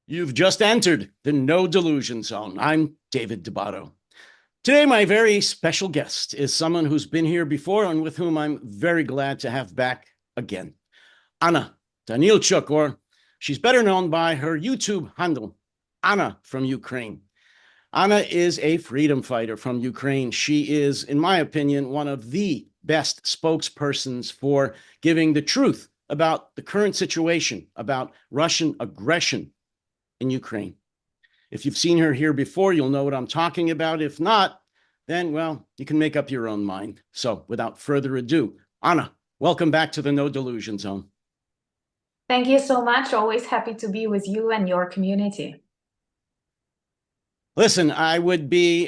You've just entered the No Delusion Zone. I'm David Dubato. Today, my very special guest is someone who's been here before and with whom I'm very glad to have back again. Anna Danylchuk, or she's better known by her YouTube handle, Anna from Ukraine. Anna is a freedom fighter from Ukraine. She is, in my opinion, one of the best spokespersons for giving the truth about the current situation, about Russian aggression in Ukraine. If you've seen her here before, you'll know what I'm talking about. If not, then, well, you can make up your own mind. So without further ado, Anna, welcome back to the No Delusion Zone. Thank you so much. Always happy to be with you and your community. Listen, I would be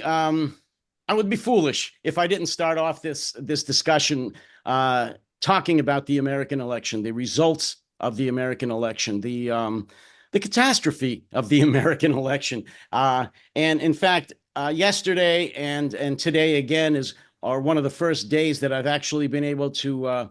foolish if I didn't start off this discussion talking about the American election, the results of the American election, the catastrophe of the American election. And in fact, yesterday and today again are one of the first days that I've actually been able to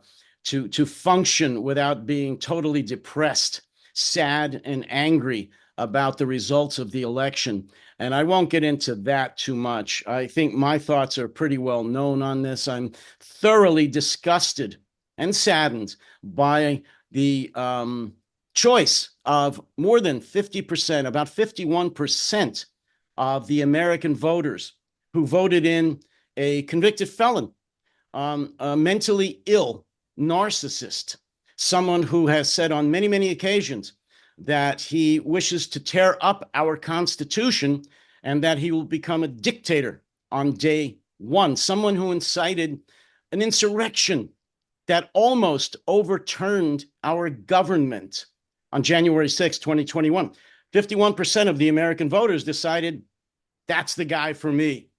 function without being totally depressed, sad, and angry about the results of the election. And I won't get into that too much. I think my thoughts are pretty well known on this. I'm thoroughly disgusted and saddened by the choice of more than 50%, about 51% of the American voters who voted in a convicted felon, a mentally ill narcissist, someone who has said on many, many occasions that he wishes to tear up our Constitution and that he will become a dictator on day one, someone who incited an insurrection that almost overturned our government on January 6, 2021. 51% of the American voters decided that's the guy for me.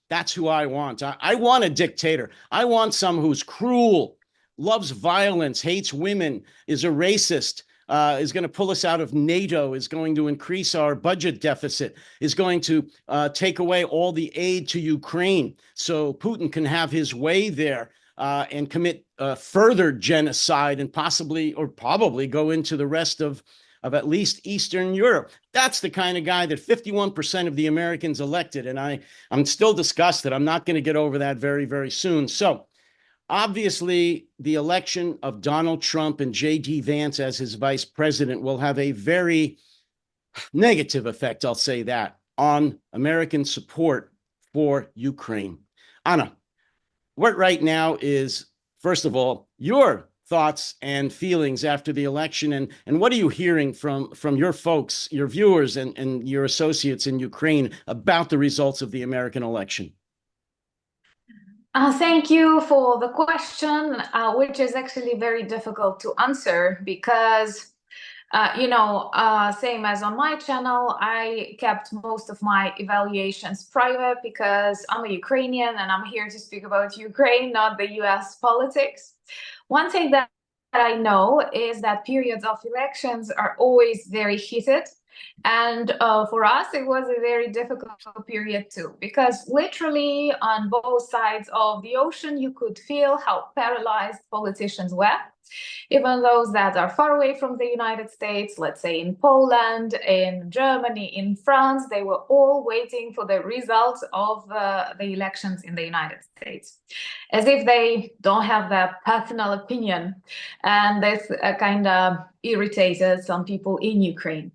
That's who I want. I want a dictator. I want someone who's cruel, loves violence, hates women, is a racist, is going to pull us out of NATO, is going to increase our budget deficit, is going to take away all the aid to Ukraine so Putin can have his way there and commit further genocide and possibly or probably go into the rest of at least Eastern Europe. That's the kind of guy that 51% of the Americans elected. And I'm still disgusted. I'm not going to get over that very, very soon. So obviously, the election of Donald Trump and J.D. Vance as his vice president will have a very negative effect, I'll say that, on American support for Ukraine. Anna, what right now is, first of all, your thoughts and feelings after the election, and what are you hearing from your folks, your viewers, and your associates in Ukraine about the results of the American election? Thank you for the question, which is actually very difficult to answer because, same as on my channel, I kept most of my evaluations private because I'm a Ukrainian and I'm here to speak about Ukraine, not the US politics. One thing that I know is that periods of elections are always very heated. And for us, it was a very difficult period too, because literally on both sides of the ocean, you could feel how paralyzed politicians were. Even those that are far away from the United States, let's say in Poland, in Germany, in France, they were all waiting for the results of the elections in the United States, as if they don't have their personal opinion. And this kind of irritated some people in Ukraine.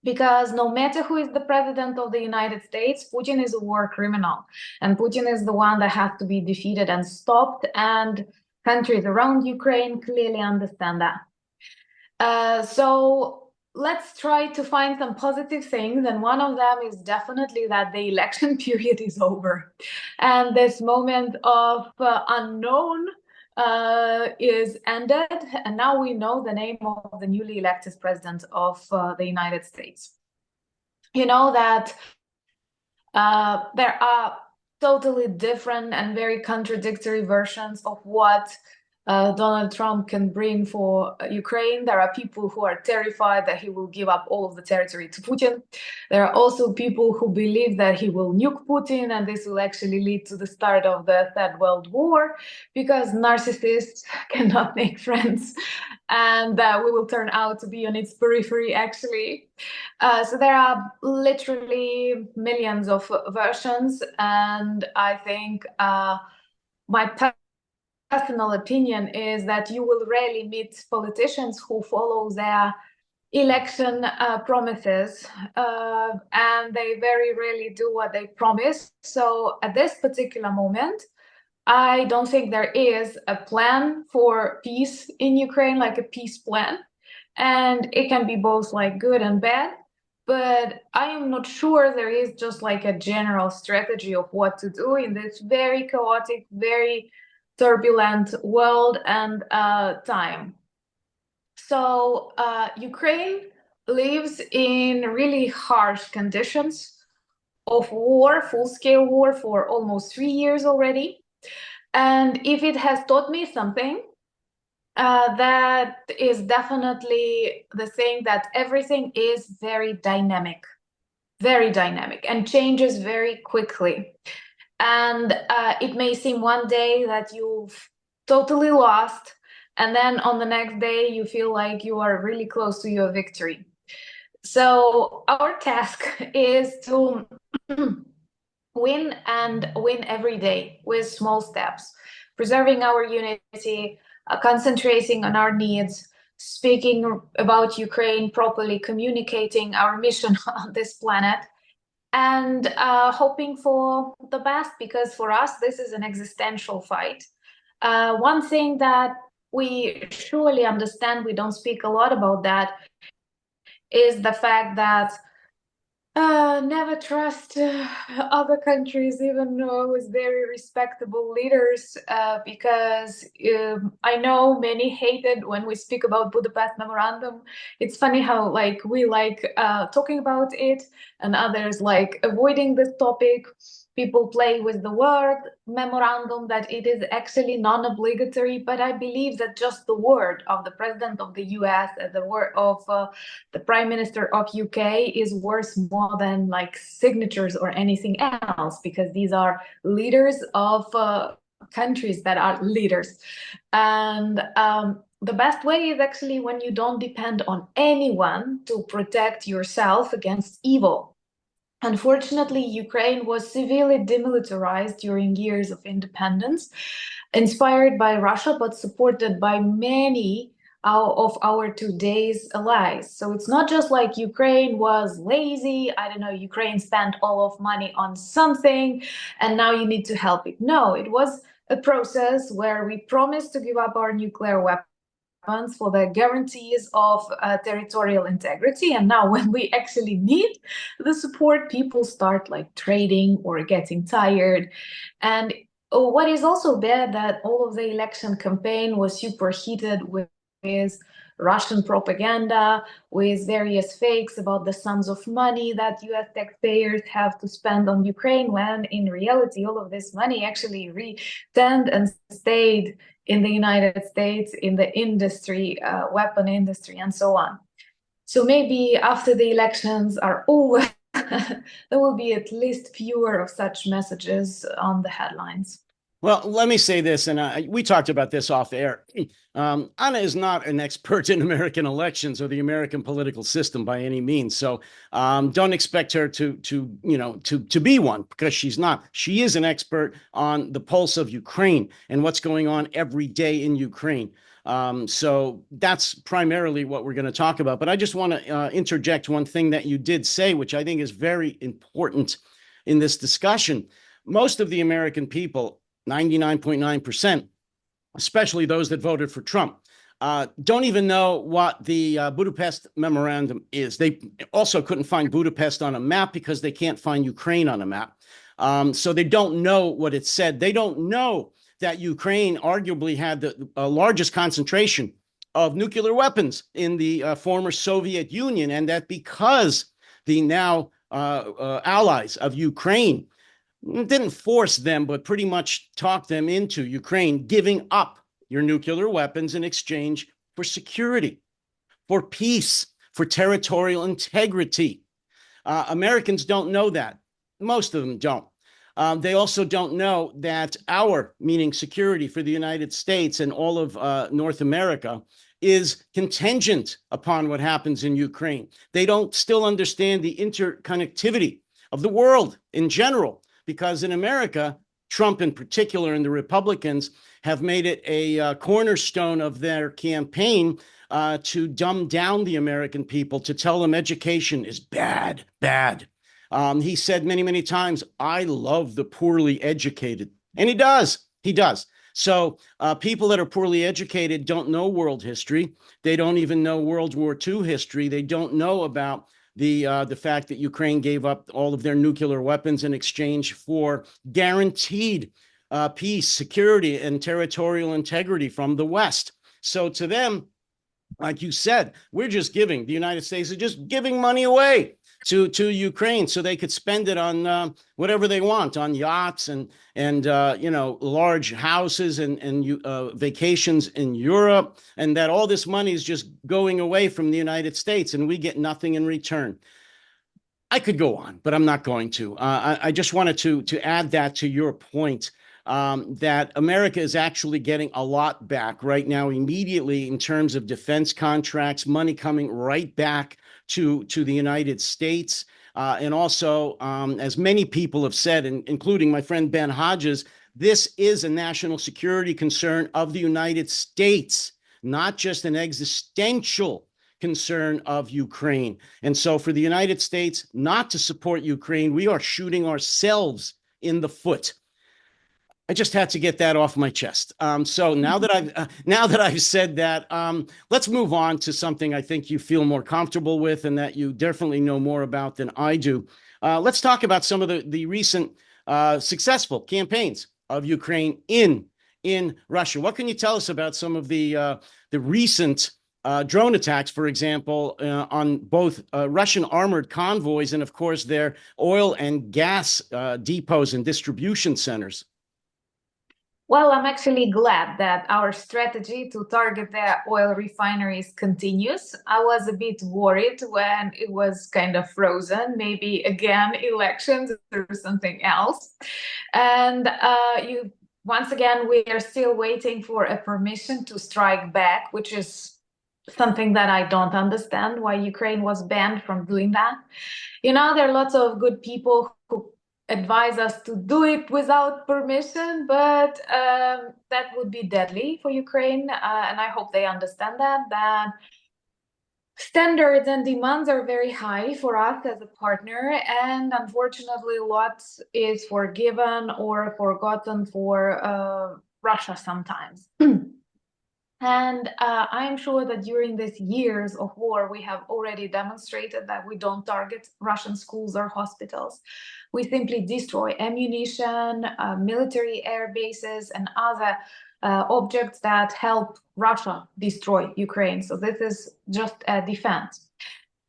Because no matter who is the president of the United States, Putin is a war criminal. And Putin is the one that has to be defeated and stopped. And countries around Ukraine clearly understand that. So let's try to find some positive things. And one of them is definitely that the election period is over. And this moment of unknown is ended, and now we know the name of the newly elected president of the United States. You know that there are totally different and very contradictory versions of what Donald Trump can bring for Ukraine. There are people who are terrified that he will give up all of the territory to Putin. There are also people who believe that he will nuke Putin, and this will actually lead to the start of the Third World War, because narcissists cannot make friends, and we will turn out to be on its periphery, actually. So there are literally millions of versions, and I think my personal opinion is that you will rarely meet politicians who follow their election promises, and they very rarely do what they promise. So at this particular moment, I don't think there is a plan for peace in Ukraine, like a peace plan, and it can be both like good and bad. But I am not sure there is just like a general strategy of what to do in this very chaotic, very turbulent world and time. So Ukraine lives in really harsh conditions of war, full-scale war, for almost 3 years already. And if it has taught me something, that is definitely the thing that everything is very dynamic, and changes very quickly. And it may seem one day that you've totally lost, and then on the next day you feel like you are really close to your victory. So our task is to win every day with small steps, preserving our unity, concentrating on our needs, speaking about Ukraine properly, communicating our mission on this planet, and hoping for the best, because for us, this is an existential fight. One thing that we surely understand, we don't speak a lot about that, is the fact that never trust other countries, even with very respectable leaders, because I know many hate it when we speak about Budapest Memorandum. It's funny how we talking about it, and others like avoiding this topic. People play with the word memorandum, that it is actually non-obligatory, but I believe that just the word of the president of the US and the word of the prime minister of UK is worth more than signatures or anything else, because these are leaders of countries that are leaders. And the best way is actually when you don't depend on anyone to protect yourself against evil. Unfortunately, Ukraine was severely demilitarized during years of independence, inspired by Russia, but supported by many of our today's allies. So it's not just like Ukraine was lazy, I don't know, Ukraine spent all of money on something and now you need to help it. No, it was a process where we promised to give up our nuclear weapons for the guarantees of territorial integrity, and now when we actually need the support, people start trading or getting tired. And what is also bad, that all of the election campaign was superheated with Russian propaganda, with various fakes about the sums of money that US taxpayers have to spend on Ukraine, when in reality all of this money actually returned and stayed in the United States, in the industry, weapon industry, and so on. So maybe after the elections are over, there will be at least fewer of such messages on the headlines. Well, let me say this, and we talked about this off air. Anna is not an expert in American elections or the American political system by any means. So don't expect her to be one, because she's not. She is an expert on the pulse of Ukraine and what's going on every day in Ukraine. So that's primarily what we're going to talk about. But I just want to interject one thing that you did say, which I think is very important in this discussion. Most of the American people, 99.9%, especially those that voted for Trump, don't even know what the Budapest Memorandum is. They also couldn't find Budapest on a map because they can't find Ukraine on a map. So they don't know what it said. They don't know that Ukraine arguably had the largest concentration of nuclear weapons in the former Soviet Union, and that because the now allies of Ukraine didn't force them, but pretty much talked them into Ukraine giving up your nuclear weapons in exchange for security, for peace, for territorial integrity. Americans don't know that. Most of them don't. They also don't know that our, meaning security for the United States and all of North America, is contingent upon what happens in Ukraine. They don't still understand the interconnectivity of the world in general, because in America, Trump in particular and the Republicans have made it a cornerstone of their campaign to dumb down the American people, to tell them education is bad, bad. He said many, many times, I love the poorly educated. And he does. He does. So people that are poorly educated don't know world history. They don't even know World War II history. They don't know about the fact that Ukraine gave up all of their nuclear weapons in exchange for guaranteed peace, security, and territorial integrity from the West. So to them, like you said, we're just giving, the United States is just giving money away to Ukraine so they could spend it on whatever they want, on yachts and large houses and vacations in Europe, and that all this money is just going away from the United States and we get nothing in return. I could go on, but I'm not going to. I just wanted to add that to your point, that America is actually getting a lot back right now immediately in terms of defense contracts, money coming right back to the United States. And also, as many people have said, including my friend Ben Hodges, this is a national security concern of the United States, not just an existential concern of Ukraine. And so for the United States not to support Ukraine, we are shooting ourselves in the foot. I just had to get that off my chest. So now that I've said that, let's move on to something I think you feel more comfortable with and that you definitely know more about than I do. Let's talk about some of the recent successful campaigns of Ukraine in Russia. What can you tell us about some of the recent drone attacks, for example, on both Russian armored convoys and, of course, their oil and gas depots and distribution centers? Well, I'm actually glad that our strategy to target the oil refineries continues. I was a bit worried when it was kind of frozen, maybe again elections or something else. And once again, we are still waiting for a permission to strike back, which is something that I don't understand why Ukraine was banned from doing that. There are lots of good people who advise us to do it without permission, but that would be deadly for Ukraine, and I hope they understand that standards and demands are very high for us as a partner, and unfortunately lots is forgiven or forgotten for Russia sometimes. And I'm sure that during these years of war, we have already demonstrated that we don't target Russian schools or hospitals. We simply destroy ammunition, military air bases, and other objects that help Russia destroy Ukraine. So this is just a defense.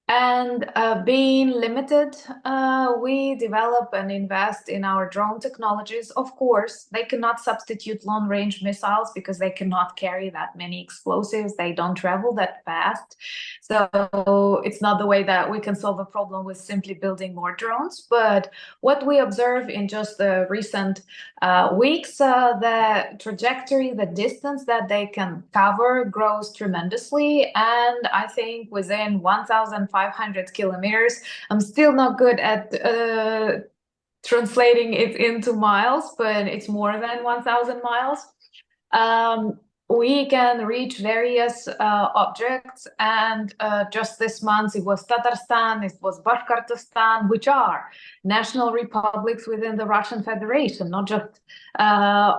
And being limited, we develop and invest in our drone technologies. Of course, they cannot substitute long-range missiles because they cannot carry that many explosives. They don't travel that fast. So it's not the way that we can solve a problem with simply building more drones. But what we observe in just the recent weeks, the trajectory, the distance that they can cover grows tremendously. And I think within 1,500 kilometers, I'm still not good at translating it into miles, but it's more than 1,000 miles. We can reach various objects, and just this month it was Tatarstan, it was Bashkortostan, which are national republics within the Russian Federation, not just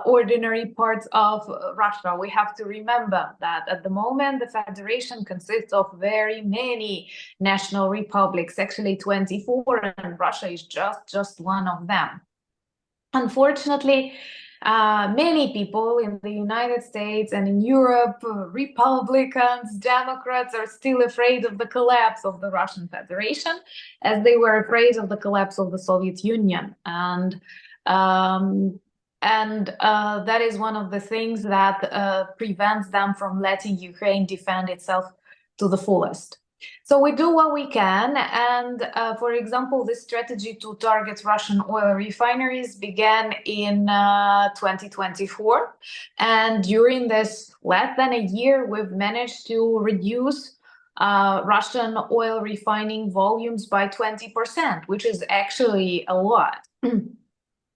ordinary parts of Russia. We have to remember that at the moment the Federation consists of very many national republics, actually 24, and Russia is just one of them. Unfortunately, many people in the United States and in Europe, Republicans, Democrats, are still afraid of the collapse of the Russian Federation, as they were afraid of the collapse of the Soviet Union. And And that is one of the things that prevents them from letting Ukraine defend itself to the fullest. So we do what we can, and for example, this strategy to target Russian oil refineries began in 2024, and during this less than a year, we've managed to reduce Russian oil refining volumes by 20%, which is actually a lot.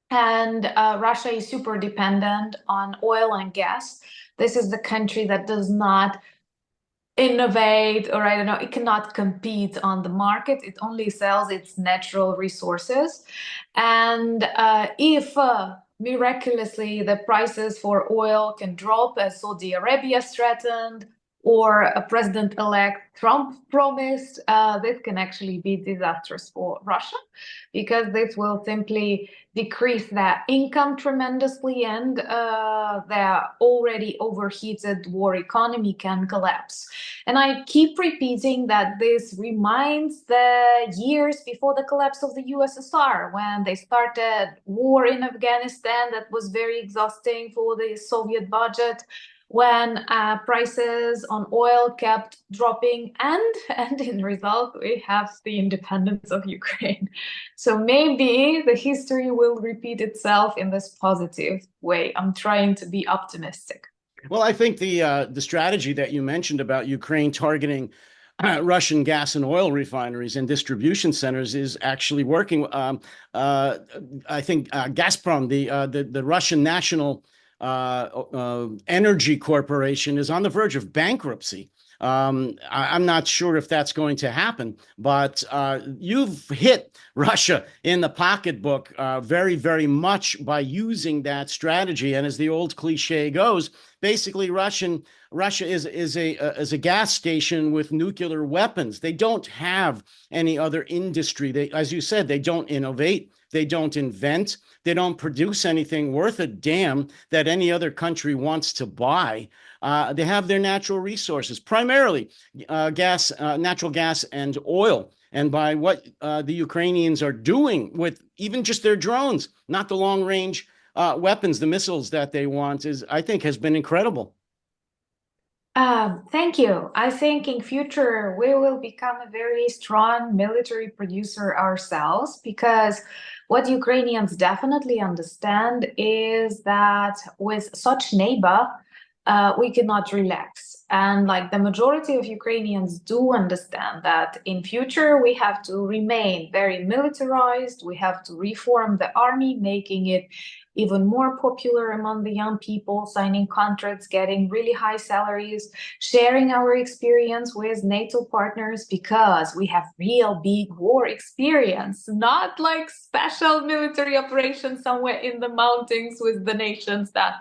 And Russia is super dependent on oil and gas. This is the country that does not innovate, or I don't know, it cannot compete on the market. It only sells its natural resources. And if miraculously the prices for oil can drop, as Saudi Arabia threatened, or a president-elect Trump promised, this can actually be disastrous for Russia, because this will simply decrease their income tremendously, and their already overheated war economy can collapse. And I keep repeating that this reminds the years before the collapse of the USSR, when they started war in Afghanistan that was very exhausting for the Soviet budget, when prices on oil kept dropping, and in result, we have the independence of Ukraine. So maybe the history will repeat itself in this positive way. I'm trying to be optimistic. Well, I think the strategy that you mentioned about Ukraine targeting Russian gas and oil refineries and distribution centers is actually working. I think Gazprom, the Russian national energy corporation, is on the verge of bankruptcy. I'm not sure if that's going to happen, but you've hit Russia in the pocketbook very, very much by using that strategy. And as the old cliche goes, basically Russia is a gas station with nuclear weapons. They don't have any other industry. They, as you said, they don't innovate. They don't invent. They don't produce anything worth a damn that any other country wants to buy. They have their natural resources, primarily natural gas and oil. And by what the Ukrainians are doing with even just their drones, not the long-range weapons, the missiles that they want, I think, has been incredible. Thank you. I think in future we will become a very strong military producer ourselves, because what Ukrainians definitely understand is that with such neighbor, we cannot relax. And like the majority of Ukrainians do understand that in future we have to remain very militarized. We have to reform the army, making it even more popular among the young people, signing contracts, getting really high salaries, sharing our experience with NATO partners, because we have real big war experience, not like special military operations somewhere in the mountains with the nations that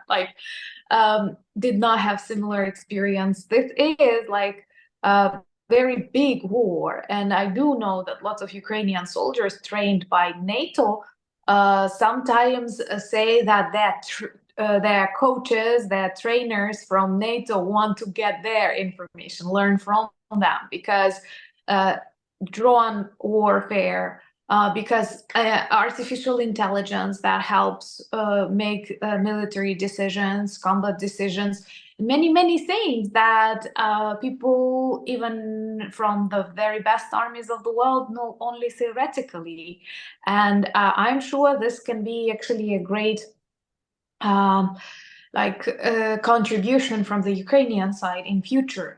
did not have similar experience. This is like a very big war. And I do know that lots of Ukrainian soldiers trained by NATO sometimes say that their coaches, their trainers from NATO want to get their information, learn from them, because drone warfare, because artificial intelligence that helps make military decisions, combat decisions, many things that people even from the very best armies of the world know only theoretically. And I'm sure this can be actually a great contribution from the Ukrainian side in future.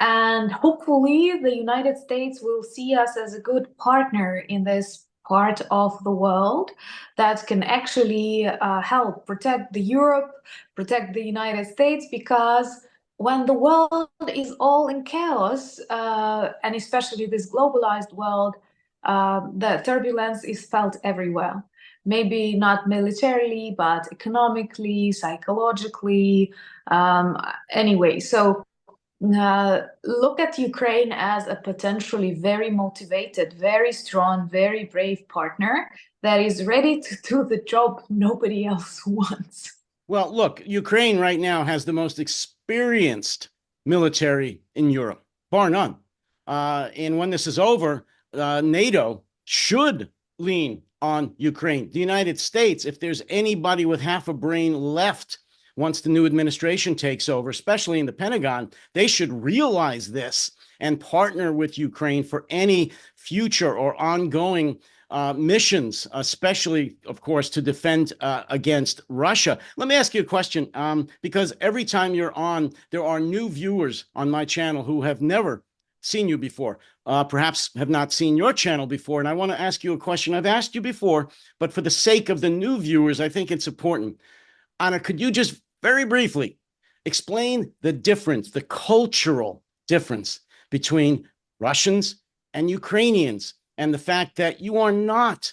And hopefully the United States will see us as a good partner in this part of the world that can actually help protect the Europe, protect the United States, because when the world is all in chaos, and especially this globalized world, the turbulence is felt everywhere. Maybe not militarily, but economically, psychologically, anyway. So look at Ukraine as a potentially very motivated, very strong, very brave partner that is ready to do the job nobody else wants. Well, look, Ukraine right now has the most experienced military in Europe, bar none. And when this is over, NATO should lean on Ukraine. The United States, if there's anybody with half a brain left once the new administration takes over, especially in the Pentagon, they should realize this and partner with Ukraine for any future or ongoing missions, especially, of course, to defend against Russia. Let me ask you a question, because every time you're on, there are new viewers on my channel who have never seen you before, perhaps have not seen your channel before. And I want to ask you a question I've asked you before, but for the sake of the new viewers, I think it's important. Anna, could you just very briefly explain the difference, the cultural difference between Russians and Ukrainians, and the fact that you are not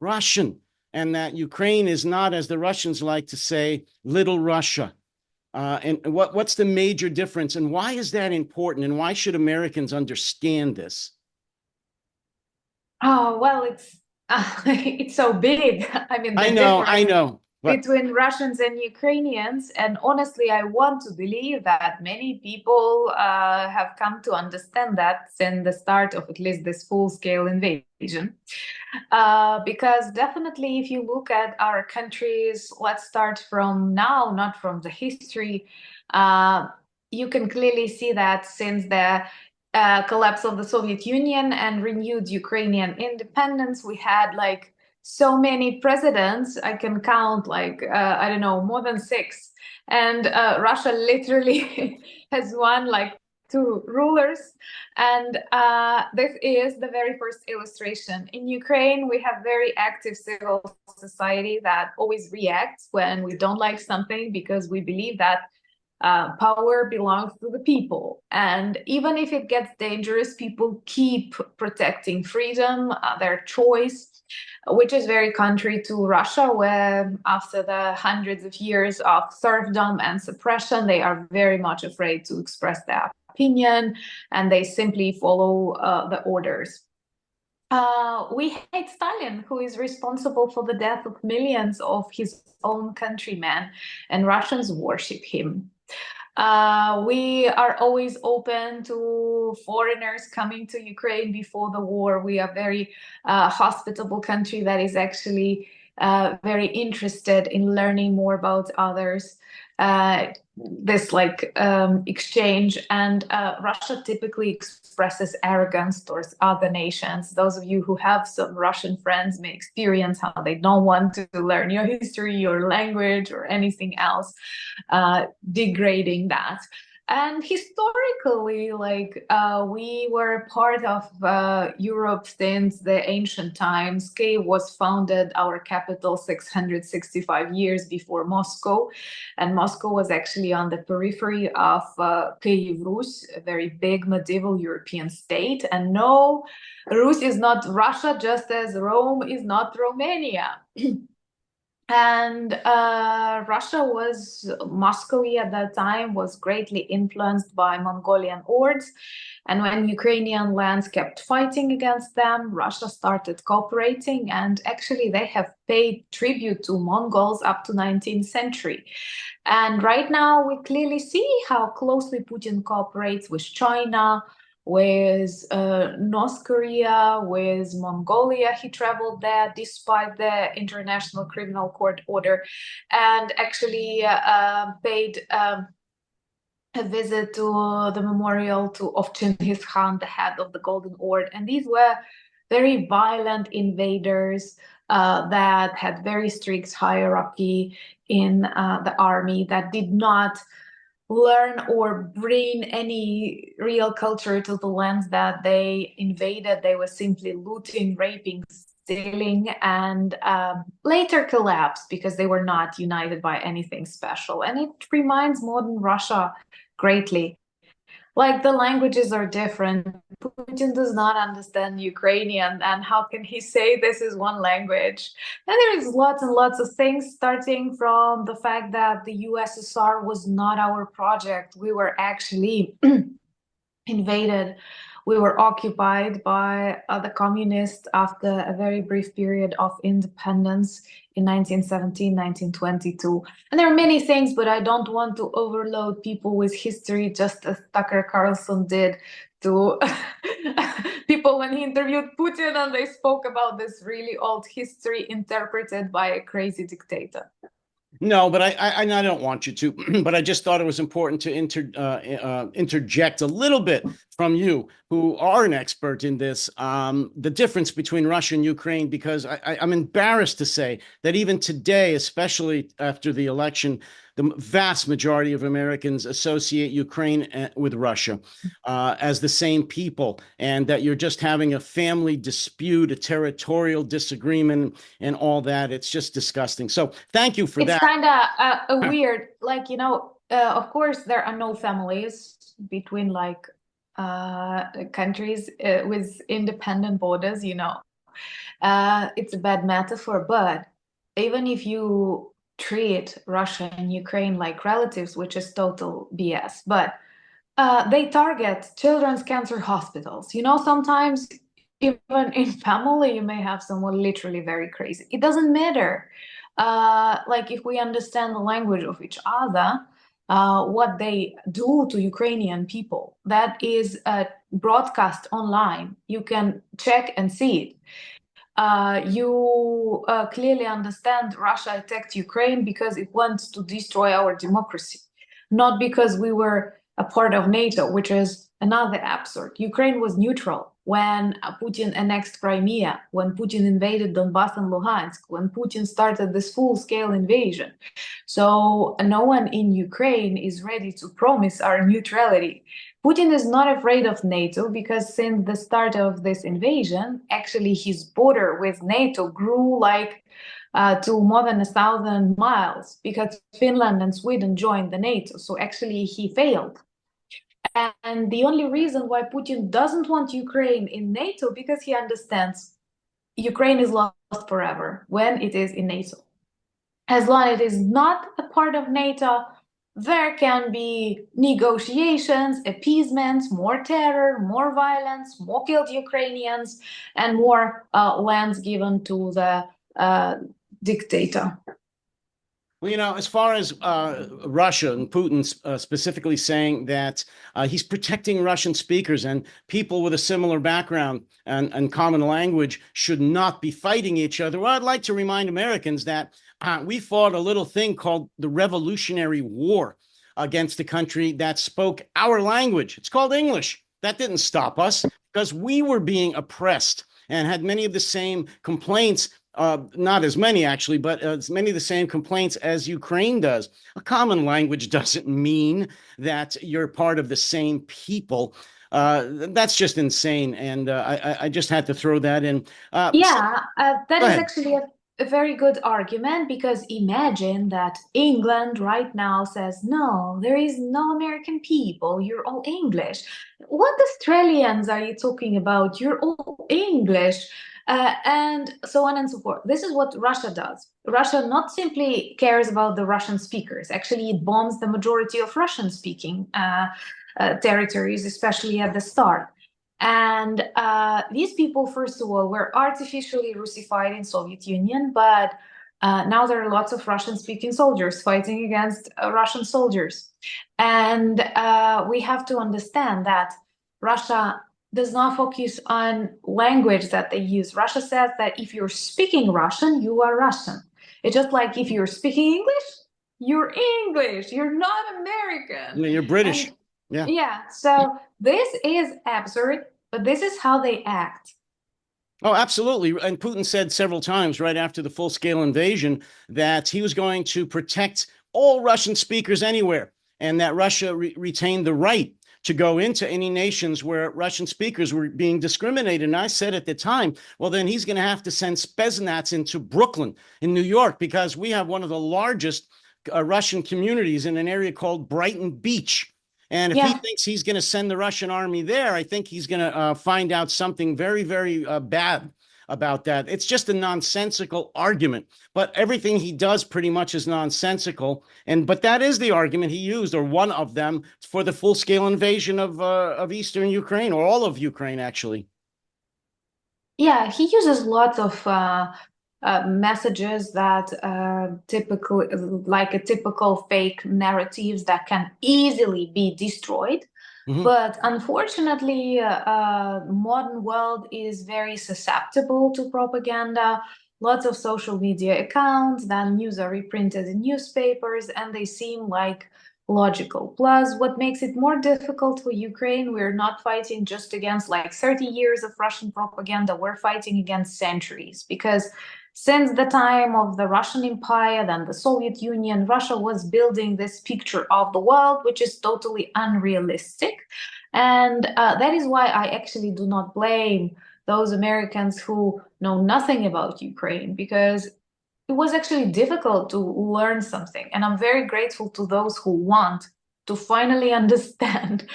Russian, and that Ukraine is not, as the Russians like to say, little Russia? And what's the major difference, and why is that important, and why should Americans understand this? Oh, well, it's so big. I mean, I know. Between Russians and Ukrainians, and honestly, I want to believe that many people have come to understand that since the start of at least this full-scale invasion. Because definitely, if you look at our countries, let's start from now, not from the history, you can clearly see that since the collapse of the Soviet Union and renewed Ukrainian independence, we had like so many presidents. I can count like, I don't know, more than 6. And Russia literally has won like 2 rulers. And this is the very first illustration. In Ukraine, we have very active civil society that always reacts when we don't like something, because we believe that power belongs to the people. And even if it gets dangerous, people keep protecting freedom, their choice, which is very contrary to Russia, where after the hundreds of years of serfdom and suppression, they are very much afraid to express their opinion, and they simply follow the orders. We hate Stalin, who is responsible for the death of millions of his own countrymen, and Russians worship him. We are always open to foreigners coming to Ukraine before the war. We are a very hospitable country that is actually very interested in learning more about others. This like exchange, and Russia typically expresses arrogance towards other nations. Those of you who have some Russian friends may experience how they don't want to learn your history, your language, or anything else, degrading that. And historically, like we were part of Europe since the ancient times. Kiev was founded, our capital, 665 years before Moscow. And Moscow was actually on the periphery of Kiev Rus, a very big medieval European state. And no, Rus is not Russia, just as Rome is not Romania. And Russia was, Moscow at that time was greatly influenced by Mongolian hordes. And when Ukrainian lands kept fighting against them, Russia started cooperating. And actually, they have paid tribute to Mongols up to 19th century. And right now, we clearly see how closely Putin cooperates with China, with North Korea, with Mongolia. He traveled there despite the International Criminal Court order, and actually paid a visit to the memorial of Genghis Khan, the head of the Golden Horde. And these were very violent invaders that had very strict hierarchy in the army, that did not learn or bring any real culture to the lands that they invaded. They were simply looting, raping, stealing, and later collapsed because they were not united by anything special. And it reminds modern Russia greatly. Like, the languages are different. Putin does not understand Ukrainian, and how can he say this is one language? And there is lots and lots of things, starting from the fact that the USSR was not our project. We were actually invaded. We were occupied by the communists after a very brief period of independence in 1917, 1922. And there are many things, but I don't want to overload people with history, just as Tucker Carlson did to people when he interviewed Putin, and they spoke about this really old history interpreted by a crazy dictator. No, but I don't want you to, but I just thought it was important to interject a little bit from you, who are an expert in this, the difference between Russia and Ukraine, because I'm embarrassed to say that even today, especially after the election, the vast majority of Americans associate Ukraine with Russia as the same people, and that you're just having a family dispute, a territorial disagreement, and all that. It's just disgusting. So thank you for that. It's kind of weird, like, you know, of course, there are no families between like countries with independent borders, you know. It's a bad metaphor, but even if you treat Russia and Ukraine like relatives, which is total BS, but they target children's cancer hospitals. You know, sometimes even in family, you may have someone literally very crazy. It doesn't matter. Like, if we understand the language of each other, what they do to Ukrainian people, that is broadcast online. You can check and see it. You clearly understand Russia attacked Ukraine because it wants to destroy our democracy, not because we were a part of NATO, which is another absurd. Ukraine was neutral when Putin annexed Crimea, when Putin invaded Donbass and Luhansk, when Putin started this full-scale invasion. So no one in Ukraine is ready to promise our neutrality. Putin is not afraid of NATO because since the start of this invasion, actually his border with NATO grew like to more than 1,000 miles because Finland and Sweden joined the NATO. So actually he failed. And the only reason why Putin doesn't want Ukraine in NATO, because he understands Ukraine is lost forever when it is in NATO. As long as it is not a part of NATO, there can be negotiations, appeasements, more terror, more violence, more killed Ukrainians, and more lands given to the dictator. Well, you know, as far as Russia and Putin specifically saying that he's protecting Russian speakers and people with a similar background and common language should not be fighting each other. Well, I'd like to remind Americans that we fought a little thing called the Revolutionary War against a country that spoke our language. It's called English. That didn't stop us because we were being oppressed and had many of the same complaints. Not as many, actually, but as many of the same complaints as Ukraine does. A common language doesn't mean that you're part of the same people. That's just insane. And I just had to throw that in. That is actually a very good argument, because imagine that England right now says, no, there is no American people, you're all English. What Australians are you talking about? You're all English. And so on and so forth. This is what Russia does. Russia not simply cares about the Russian speakers. Actually, it bombs the majority of Russian-speaking territories, especially at the start. And these people, first of all, were artificially Russified in Soviet Union, but now there are lots of Russian-speaking soldiers fighting against Russian soldiers. And we have to understand that Russia does not focus on language that they use. Russia says that if you're speaking Russian, you are Russian. It's just like if you're speaking English, you're English. You're not American. Yeah, you're British. And, yeah. So this is absurd, but this is how they act. Oh, absolutely. And Putin said several times right after the full-scale invasion that he was going to protect all Russian speakers anywhere, and that Russia retained the right to go into any nations where Russian speakers were being discriminated. And I said at the time, well, then he's going to have to send Spetsnaz into Brooklyn in New York, because we have one of the largest Russian communities in an area called Brighton Beach. And if he thinks he's going to send the Russian army there, I think he's going to find out something very, very bad about that. It's just a nonsensical argument, but everything he does pretty much is nonsensical. But that is the argument he used, or one of them, for the full-scale invasion of eastern Ukraine, or all of Ukraine, actually. Yeah, he uses lots of messages that typical fake narratives that can easily be destroyed. Mhm. But unfortunately, modern world is very susceptible to propaganda. Lots of social media accounts, then news are reprinted in newspapers, and they seem like logical. Plus, what makes it more difficult for Ukraine, we're not fighting just against like 30 years of Russian propaganda, we're fighting against centuries. Because since the time of the Russian Empire, then the Soviet Union, Russia was building this picture of the world, which is totally unrealistic. And that is why I actually do not blame those Americans who know nothing about Ukraine, because it was actually difficult to learn something. And I'm very grateful to those who want to finally understand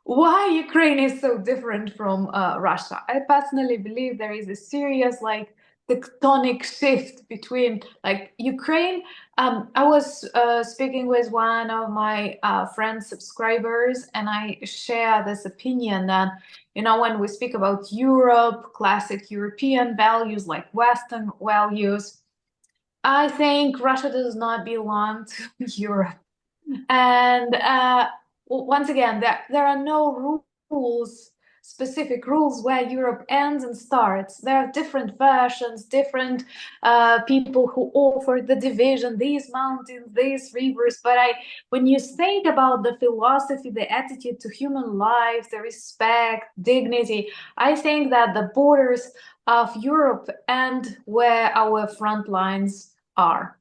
why Ukraine is so different from Russia. I personally believe there is a serious like tectonic shift between like Ukraine. I was speaking with one of my friends, subscribers, and I share this opinion that, when we speak about Europe, classic European values like Western values, I think Russia does not belong to Europe. And once again, there are no rules, specific rules where Europe ends and starts. There are different versions, different people who offer the division, these mountains, these rivers. But when you think about the philosophy, the attitude to human life, the respect, dignity, I think that the borders of Europe end where our front lines are.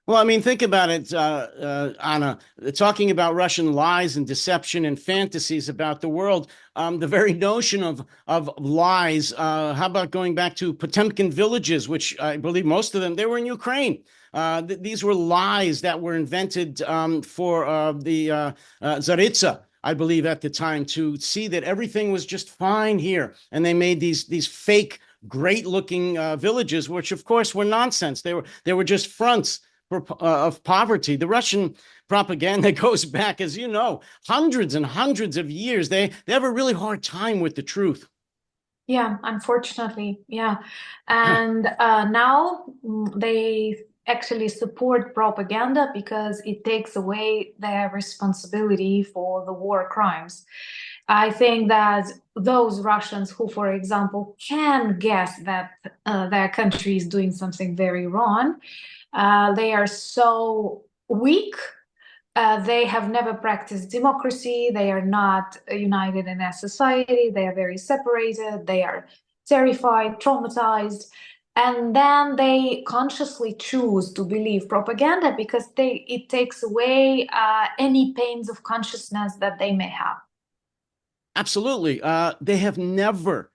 Well, I mean, think about it, Anna, talking about Russian lies and deception and fantasies about the world. The very notion of lies. How about going back to Potemkin villages, which I believe most of them, they were in Ukraine. These were lies that were invented for the Tsaritsa, I believe, at the time, to see that everything was just fine here. And they made these fake, great-looking villages, which, of course, were nonsense. They were just fronts of poverty. The Russian propaganda goes back, as you know, hundreds and hundreds of years. They have a really hard time with the truth. Yeah, unfortunately, yeah. And now they actually support propaganda because it takes away their responsibility for the war crimes. I think that those Russians who, for example, can guess that their country is doing something very wrong, they are so weak. They have never practiced democracy. They are not united in a society. They are very separated. They are terrified, traumatized. And then they consciously choose to believe propaganda because it takes away any pains of consciousness that they may have. Absolutely. They have never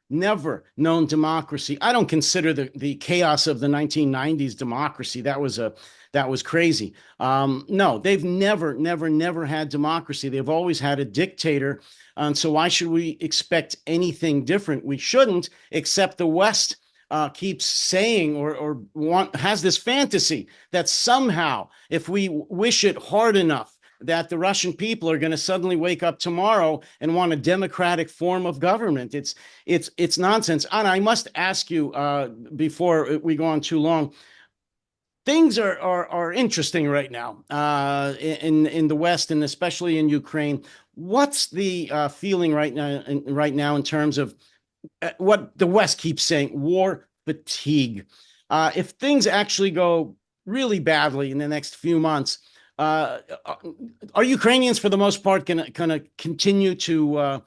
known democracy. I don't consider the chaos of the 1990s democracy. That was crazy. No, they've never had democracy. They've always had a dictator. And so why should we expect anything different? We shouldn't, except the West keeps saying or has this fantasy that somehow, if we wish it hard enough, that the Russian people are going to suddenly wake up tomorrow and want a democratic form of government. It's nonsense. Anna, I must ask you before we go on too long. Things are interesting right now in the West and especially in Ukraine. What's the feeling right now in terms of what the West keeps saying, war fatigue? If things actually go really badly in the next few months, are Ukrainians, for the most part, going to continue to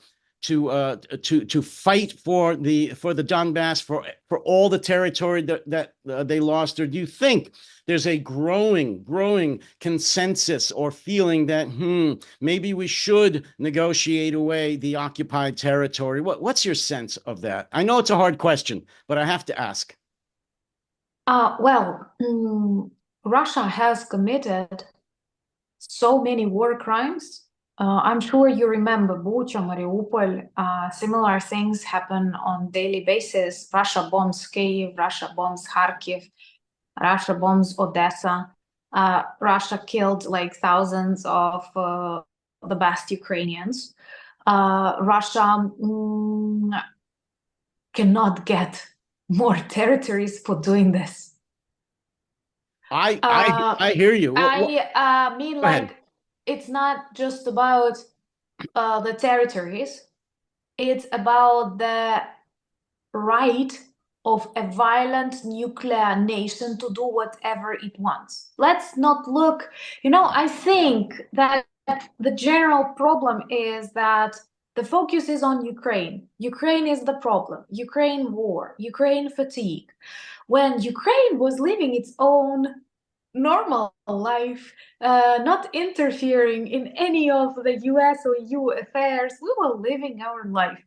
fight for the Donbass, for all the territory that they lost, or do you think there's a growing consensus or feeling that maybe we should negotiate away the occupied territory? What's your sense of that? I know it's a hard question, but I have to ask. Russia has committed so many war crimes. I'm sure you remember Bucha, Mariupol. Similar things happen on daily basis. Russia bombs Kyiv, Russia bombs Kharkiv, Russia bombs Odessa. Russia killed like thousands of the best Ukrainians. Russia cannot get more territories for doing this. I hear you. I mean, Go ahead. like, it's not just about the territories. It's about the right of a violent nuclear nation to do whatever it wants. Let's not look, I think that the general problem is that the focus is on Ukraine. Ukraine is the problem. Ukraine war, Ukraine fatigue. When Ukraine was living its own normal life, not interfering in any of the US or EU affairs, we were living our life.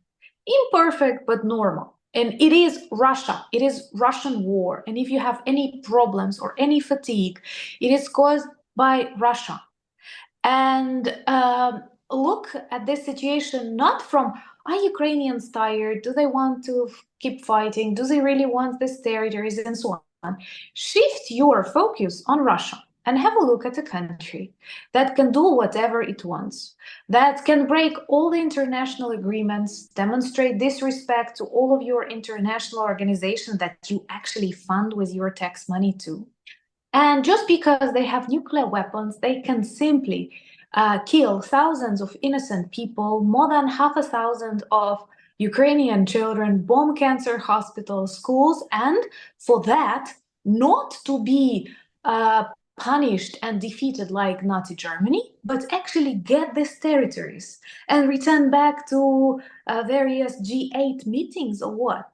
Imperfect, but normal. And it is Russia. It is Russian war. And if you have any problems or any fatigue, it is caused by Russia. And look at this situation not from, are Ukrainians tired? Do they want to keep fighting? Do they really want these territories and so on? Shift your focus on Russia and have a look at a country that can do whatever it wants, that can break all the international agreements, demonstrate disrespect to all of your international organizations that you actually fund with your tax money too. And just because they have nuclear weapons, they can simply kill thousands of innocent people, more than 500,000 of Ukrainian children, bomb cancer hospitals, schools, and for that, not to be punished and defeated like Nazi Germany, but actually get these territories and return back to various G8 meetings or what.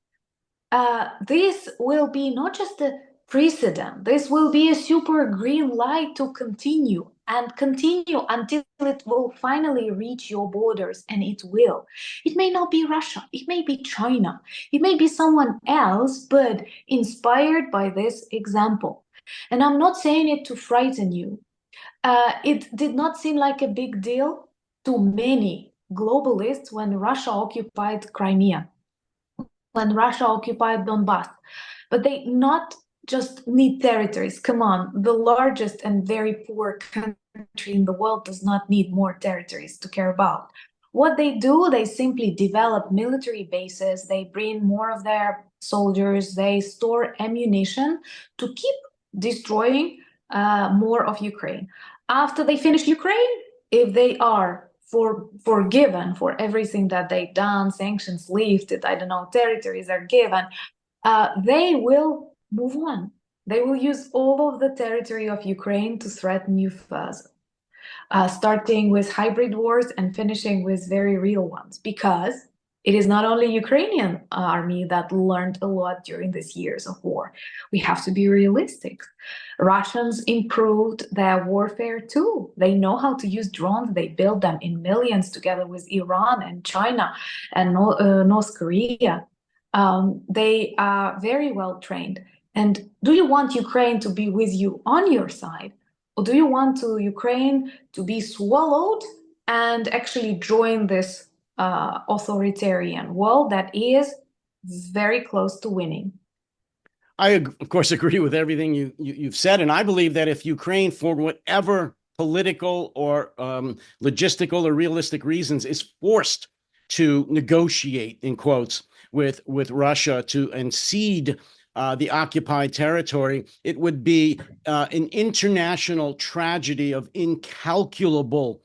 This will be not just a precedent, this will be a super green light to continue and continue until it will finally reach your borders, and it will. It may not be Russia, it may be China, it may be someone else, but inspired by this example. And I'm not saying it to frighten you. It did not seem like a big deal to many globalists when Russia occupied Crimea, when Russia occupied Donbass. But they not just need territories. Come on, the largest and very poor country in the world does not need more territories to care about. What they do, they simply develop military bases, they bring more of their soldiers, they store ammunition to keep destroying more of Ukraine. After they finish Ukraine, if they are forgiven for everything that they've done, sanctions lifted, I don't know, territories are given, they will move on. They will use all of the territory of Ukraine to threaten you further, starting with hybrid wars and finishing with very real ones, because it is not only Ukrainian army that learned a lot during these years of war. We have to be realistic. Russians improved their warfare too. They know how to use drones. They build them in millions together with Iran and China and North Korea. They are very well trained. And do you want Ukraine to be with you on your side? Or do you want Ukraine to be swallowed and actually join this authoritarian world that is very close to winning? I, of course, agree with everything you've said. And I believe that if Ukraine, for whatever political or logistical or realistic reasons, is forced to negotiate, in quotes, with Russia and cede the occupied territory, it would be an international tragedy of incalculable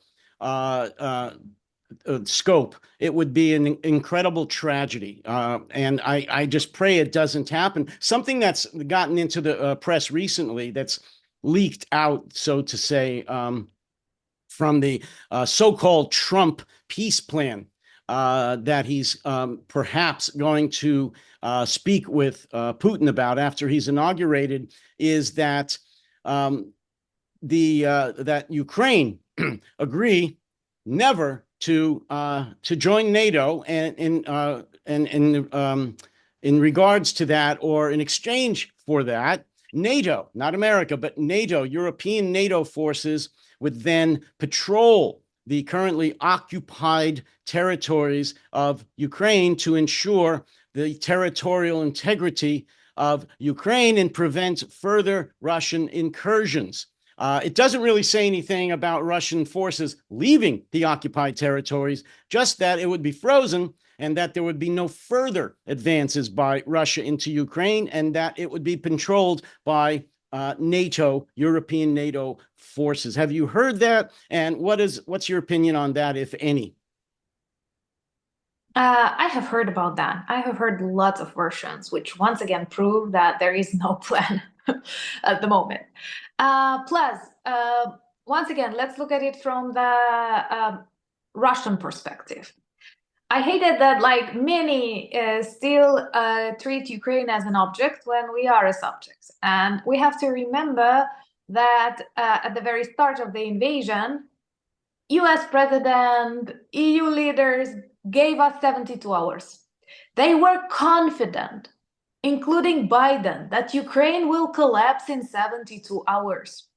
scope. It would be an incredible tragedy. And I just pray it doesn't happen. Something that's gotten into the press recently, that's leaked out, so to say, from the so-called Trump peace plan that he's perhaps going to speak with Putin about after he's inaugurated, is that that Ukraine agree never to join NATO, and in regards to that, or in exchange for that, NATO, not America, but NATO, European NATO forces would then patrol the currently occupied territories of Ukraine to ensure the territorial integrity of Ukraine and prevent further Russian incursions. It doesn't really say anything about Russian forces leaving the occupied territories, just that it would be frozen and that there would be no further advances by Russia into Ukraine, and that it would be controlled by NATO, European NATO forces. Have you heard that? And what's your opinion on that, if any? I have heard about that. I have heard lots of versions, which once again prove that there is no plan at the moment. Plus, once again, let's look at it from the Russian perspective. I hated that like many still treat Ukraine as an object when we are a subject. And we have to remember that at the very start of the invasion, US president, EU leaders gave us 72 hours. They were confident, including Biden, that Ukraine will collapse in 72 hours.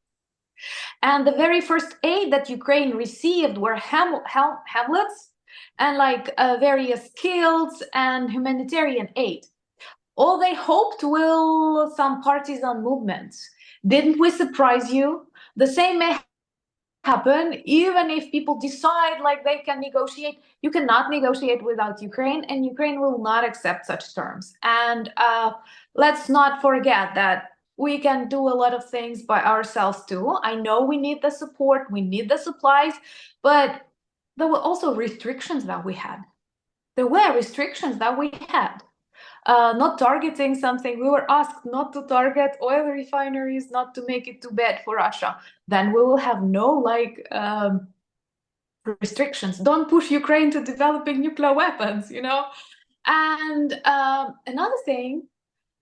And the very first aid that Ukraine received were hamlets and like various skills and humanitarian aid. All they hoped will some partisan movements. Didn't we surprise you? The same may happen even if people decide like they can negotiate. You cannot negotiate without Ukraine, and Ukraine will not accept such terms. And let's not forget that we can do a lot of things by ourselves too. I know we need the support, we need the supplies, but there were also restrictions that we had. There were restrictions that we had. Not targeting something. We were asked not to target oil refineries, not to make it too bad for Russia. Then we will have no like restrictions. Don't push Ukraine to developing nuclear weapons, you know? And another thing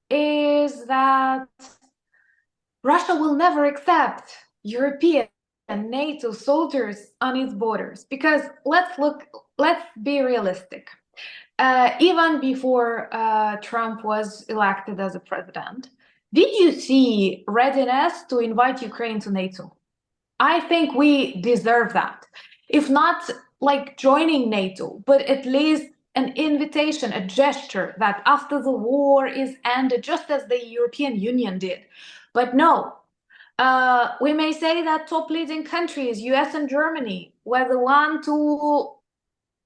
is that Russia will never accept European and NATO soldiers on its borders, because let's be realistic. Even before Trump was elected as a president, did you see readiness to invite Ukraine to NATO? I think we deserve that. If not like joining NATO, but at least an invitation, a gesture that after the war is ended, just as the European Union did. But no, we may say that top leading countries, US and Germany, were the one to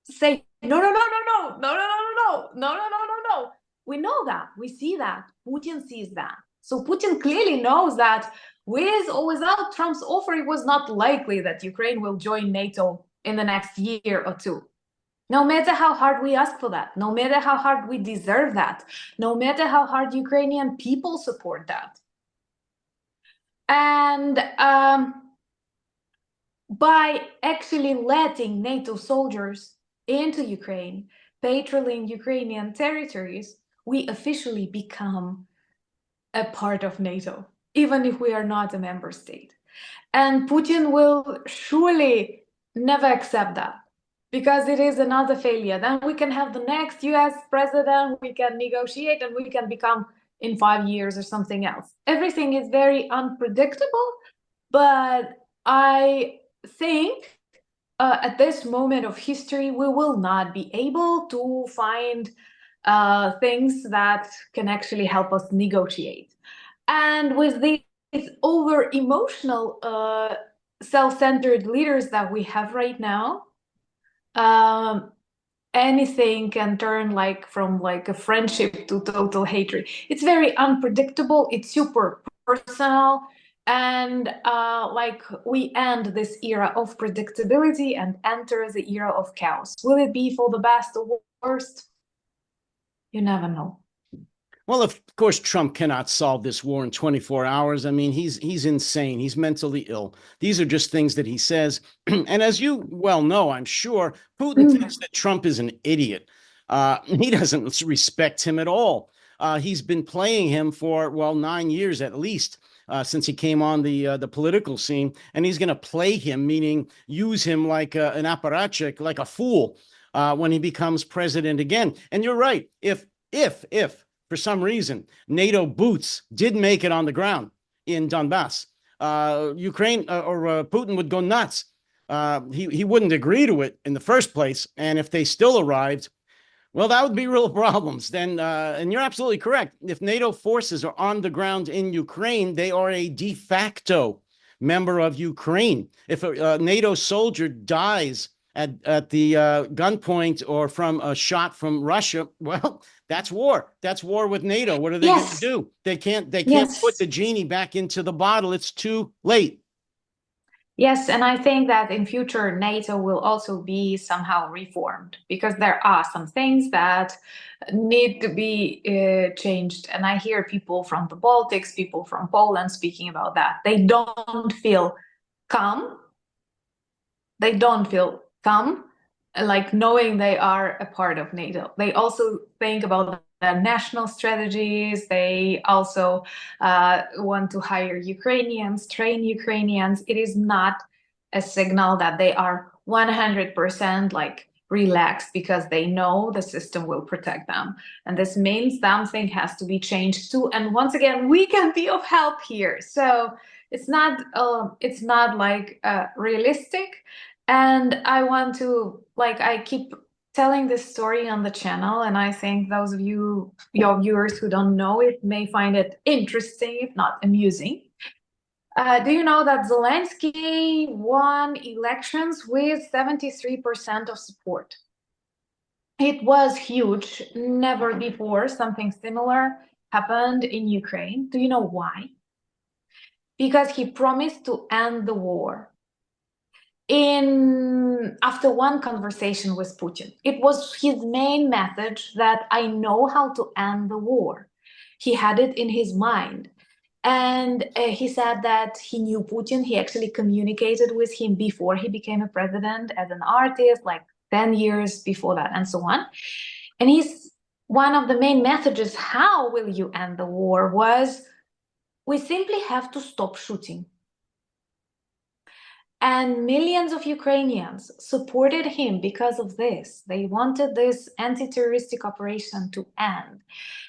say, no, no, no, no, no, no, no, no, no, no, no, no, no, no. We know that. We see that. Putin sees that. So Putin clearly knows that with or without Trump's offer, it was not likely that Ukraine will join NATO in the next year or two. No matter how hard we ask for that, no matter how hard we deserve that, no matter how hard Ukrainian people support that. And by actually letting NATO soldiers into Ukraine, patrolling Ukrainian territories, we officially become a part of NATO, even if we are not a member state. And Putin will surely never accept that, because it is another failure. Then we can have the next US president, we can negotiate, and we can become in 5 years or something else. Everything is very unpredictable, but I think at this moment of history, we will not be able to find things that can actually help us negotiate. And with these over-emotional, self-centered leaders that we have right now, anything can turn like from like a friendship to total hatred. It's very unpredictable. It's super personal. And like we end this era of predictability and enter the era of chaos. Will it be for the best or worst? You never know. Well, of course, Trump cannot solve this war in 24 hours. I mean, he's insane. He's mentally ill. These are just things that he says. And as you well know, I'm sure, Putin thinks that Trump is an idiot. He doesn't respect him at all. He's been playing him for, well, 9 years at least. Since he came on the political scene, and he's going to play him, meaning use him like an apparatchik, like a fool, when he becomes president again. And you're right. If for some reason NATO boots did make it on the ground in Donbass, Ukraine or Putin would go nuts. He wouldn't agree to it in the first place, and if they still arrived, well, that would be real problems. Then, and you're absolutely correct. If NATO forces are on the ground in Ukraine, they are a de facto member of Ukraine. If a NATO soldier dies at the gunpoint or from a shot from Russia, well, that's war. That's war with NATO. What are they going to do? They can't put the genie back into the bottle. It's too late. Yes, and I think that in future NATO will also be somehow reformed because there are some things that need to be changed. And I hear people from the Baltics, people from Poland speaking about that. They don't feel calm. They don't feel calm, like knowing they are a part of NATO. They also think about the national strategies. They also want to hire Ukrainians, train Ukrainians. It is not a signal that they are 100% like relaxed because they know the system will protect them. And this means something has to be changed too. And once again, we can be of help here. So it's not like realistic. And I want to, like, I keep telling this story on the channel, and I think those of you, your viewers who don't know it, may find it interesting, if not amusing. Do you know that Zelensky won elections with 73% of support? It was huge. Never before something similar happened in Ukraine. Do you know why? Because he promised to end the war after one conversation with Putin. It was his main message that I know how to end the war. He had it in his mind. And he said that he knew Putin. He actually communicated with him before he became a president as an artist, like 10 years before that, and so on. And one of the main messages, how will you end the war, was we simply have to stop shooting. And millions of Ukrainians supported him because of this. They wanted this anti-terroristic operation to end.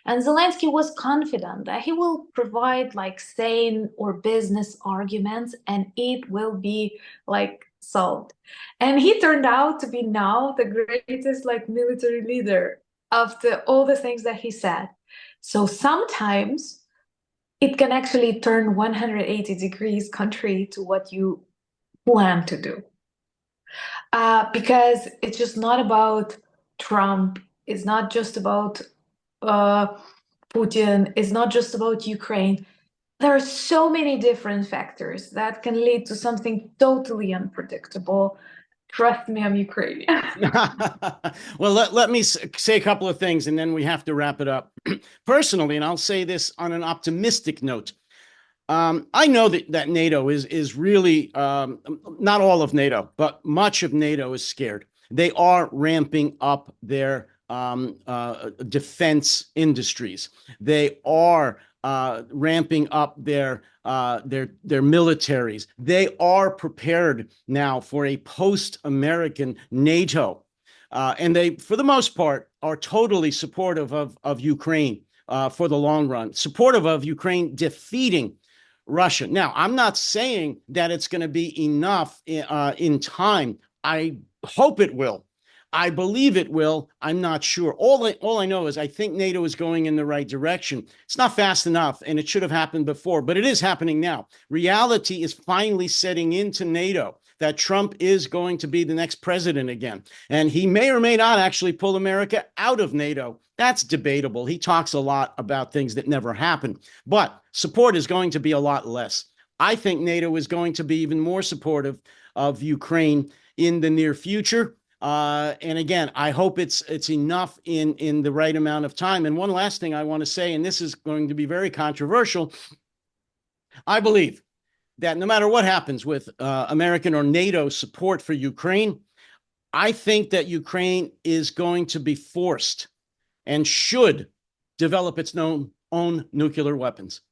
And Zelensky was confident that he will provide like sane or business arguments and it will be like solved. And he turned out to be now the greatest like military leader after all the things that he said. So sometimes it can actually turn 180 degrees contrary to what you plan to do. Because it's just not about Trump, it's not just about Putin, it's not just about Ukraine. There are so many different factors that can lead to something totally unpredictable. Trust me, I'm Ukrainian. Well, let me say a couple of things and then we have to wrap it up. Personally, and I'll say this on an optimistic note, I know that NATO is really not all of NATO, but much of NATO is scared. They are ramping up their defense industries. They are ramping up their militaries. They are prepared now for a post-American NATO, and they, for the most part, are totally supportive of Ukraine for the long run, supportive of Ukraine defeating Russia. Now, I'm not saying that it's going to be enough in time. I hope it will. I believe it will. I'm not sure. All I know is I think NATO is going in the right direction. It's not fast enough, and it should have happened before, but it is happening now. Reality is finally setting into NATO that Trump is going to be the next president again. And he may or may not actually pull America out of NATO. That's debatable. He talks a lot about things that never happen, but support is going to be a lot less. I think NATO is going to be even more supportive of Ukraine in the near future. And again, I hope it's enough in the right amount of time. And one last thing I want to say, and this is going to be very controversial. I believe that no matter what happens with American or NATO support for Ukraine, I think that Ukraine is going to be forced and should develop its own nuclear weapons.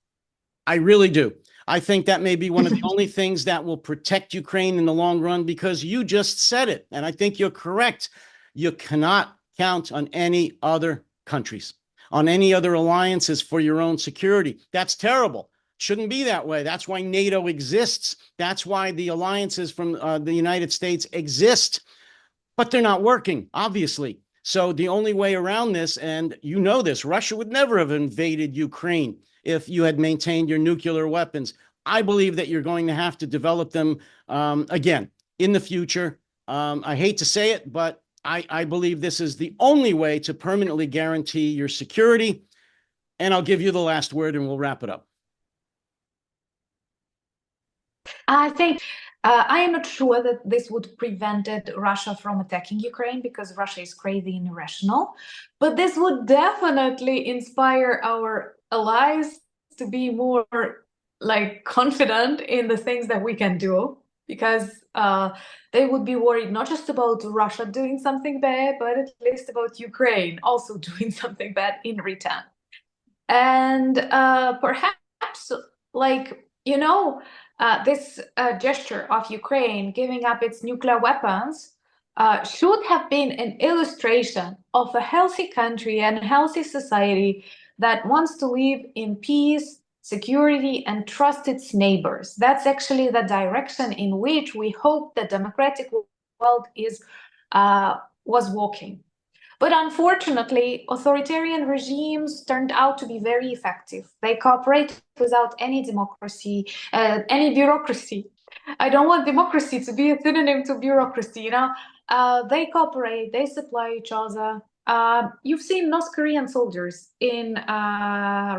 I really do. I think that may be one of the only things that will protect Ukraine in the long run, because you just said it, and I think you're correct. You cannot count on any other countries, on any other alliances for your own security. That's terrible. Shouldn't be that way. That's why NATO exists. That's why the alliances from the United States exist, but they're not working, obviously. So the only way around this, and you know this, Russia would never have invaded Ukraine if you had maintained your nuclear weapons. I believe that you're going to have to develop them again in the future. I hate to say it, but I believe this is the only way to permanently guarantee your security. And I'll give you the last word and we'll wrap it up. I think I am not sure that this would prevented Russia from attacking Ukraine because Russia is crazy and irrational, but this would definitely inspire our allies to be more like confident in the things that we can do because they would be worried not just about Russia doing something bad, but at least about Ukraine also doing something bad in return. And perhaps, like, you know, this gesture of Ukraine giving up its nuclear weapons should have been an illustration of a healthy country and a healthy society that wants to live in peace, security, and trust its neighbors. That's actually the direction in which we hope the democratic world is was walking. But unfortunately, authoritarian regimes turned out to be very effective. They cooperate without any democracy, any bureaucracy. I don't want democracy to be a synonym to bureaucracy, you know. They cooperate, they supply each other. You've seen North Korean soldiers in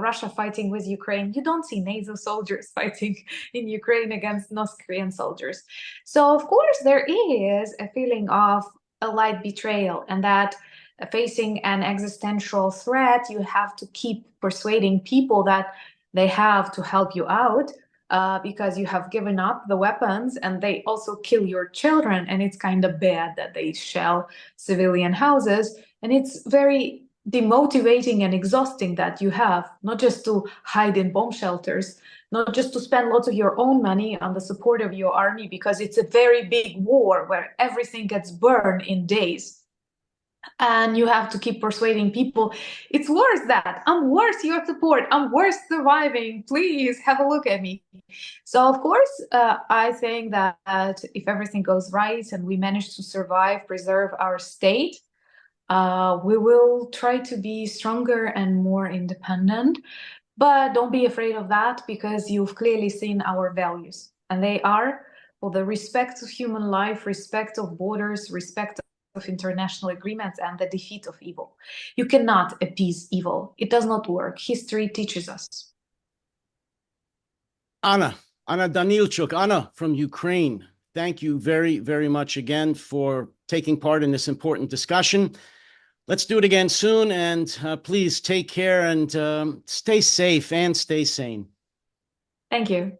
Russia fighting with Ukraine. You don't see NATO soldiers fighting in Ukraine against North Korean soldiers. So, of course, there is a feeling of a light betrayal, and that facing an existential threat, you have to keep persuading people that they have to help you out because you have given up the weapons and they also kill your children. And it's kind of bad that they shell civilian houses. And it's very demotivating and exhausting that you have not just to hide in bomb shelters, not just to spend lots of your own money on the support of your army, because it's a very big war where everything gets burned in days. And you have to keep persuading people, it's worth that. I'm worth your support. I'm worth surviving. Please have a look at me. So, of course, I think that if everything goes right and we manage to survive, preserve our state, we will try to be stronger and more independent. But don't be afraid of that, because you've clearly seen our values. And they are, well, the respect of human life, respect of borders, respect of international agreements, and the defeat of evil. You cannot appease evil. It does not work. History teaches us. Anna Danylchuk, Anna from Ukraine, thank you very, very much again for taking part in this important discussion. Let's do it again soon, and please take care and stay safe and stay sane. Thank you.